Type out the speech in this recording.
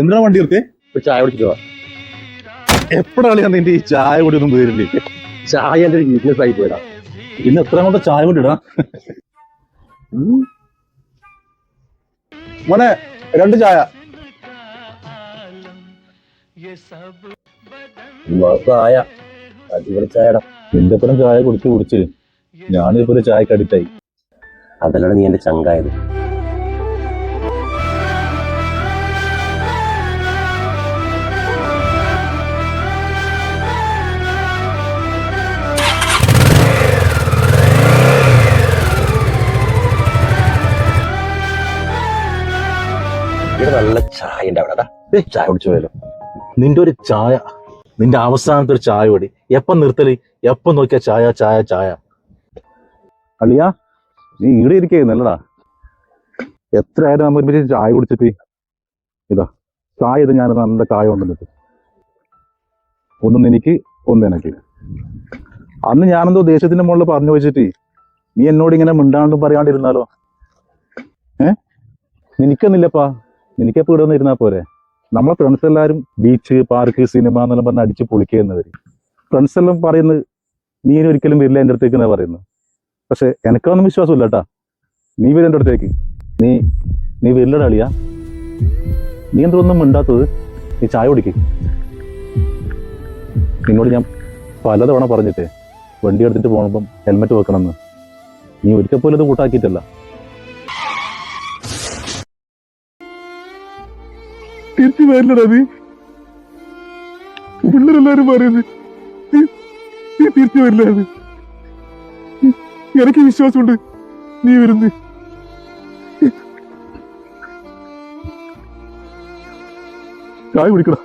എന്തിനാ വണ്ടി നിർത്തിയേ? ചായ കുടിച്ചിട്ട് പോവാ. എപ്പോഴാണ് ഞാൻ നിന്റെ ഈ ചായ കൂടി ഒന്നും പേരില്ലേ? ചായ എന്റെ ഒരു വീക്ക്നെസ് ആയി പോയടാ. ഇന്ന് എത്ര കൊണ്ട് ചായ കൂടി ഇടാ മോനെ, 2 ചായ. ചായ അടിപൊളി ചായടാ. നിന്റെ അപ്പുറം ചായ കുടിച്ച് ഞാനിപ്പോ ഒരു ചായക്ക് അഡിക്റ്റായി. അതല്ലാണ് നീ എന്റെ ചങ്കായത്. ഇവിടെ നല്ല ചായ ഉണ്ട് അവിടെ. ചായ കുടിച്ചു പോയല്ലോ. നിന്റെ ഒരു ചായ, നിന്റെ അവസാനത്തെ ഒരു ചായ കൂടി എപ്പം നിർത്തല്? എപ്പം നോക്കിയാ ചായ ചായ ചായ. അളിയാ, നീ ഇവിടെ ഇരിക്കേ നല്ലടാ. എത്ര ആയാലും നമ്മൾ ഒരുമിച്ച് ചായ കുടിച്ചിട്ട് ഇതാ ചായ. ഇത് ഞാൻ നല്ല ചായ കൊണ്ടുവന്നിട്ട് ഒന്നും എനിക്ക് ഒന്നും എനിക്ക്. അന്ന് ഞാനെന്തോ ദേശത്തിന്റെ മുകളിൽ പറഞ്ഞു വെച്ചിട്ട് നീ എന്നോട് ഇങ്ങനെ മിണ്ടാണ്ടും പറയാണ്ടിരുന്നാലോ? നിനക്കൊന്നില്ലപ്പാ, നിനക്കെപ്പോ ഇവിടെ ഒന്ന് ഇരുന്നാ പോരെ? നമ്മളെ ഫ്രണ്ട്സ് എല്ലാവരും ബീച്ച്, പാർക്ക്, സിനിമ എന്നെല്ലാം പറഞ്ഞ് അടിച്ച് പൊളിക്കുന്നവര്. ഫ്രണ്ട്സ് എല്ലാം പറയുന്നത് നീ ഇനി ഒരിക്കലും വരില്ല എൻ്റെ അടുത്തേക്ക് എന്നാ പറയുന്നത്. പക്ഷെ എനിക്കൊന്നും വിശ്വാസമില്ല കേട്ടാ. നീ വരും എൻ്റെ അടുത്തേക്ക്. നീ വരില്ലടാ അളിയാ. നീ എന്തൊന്നും മിണ്ടാത്തത്? നീ ചായ കുടിക്ക്. നിന്നോട് ഞാൻ പലതവണ പറഞ്ഞിട്ടേ വണ്ടി എടുത്തിട്ട് പോകുമ്പം ഹെൽമെറ്റ് വെക്കണമെന്ന്. നീ ഒരിക്കൽ പോലും ഇത് കൂട്ടാക്കിയിട്ടല്ല. തിരിച്ചു വരില്ലടാ നീ. പിള്ളേരെല്ലാരും പറയുന്നത് നീ തിരിച്ചു വരില്ല. എനിക്ക് വിശ്വാസമുണ്ട് നീ വരുന്നു. ചായ കുടിക്കടാ.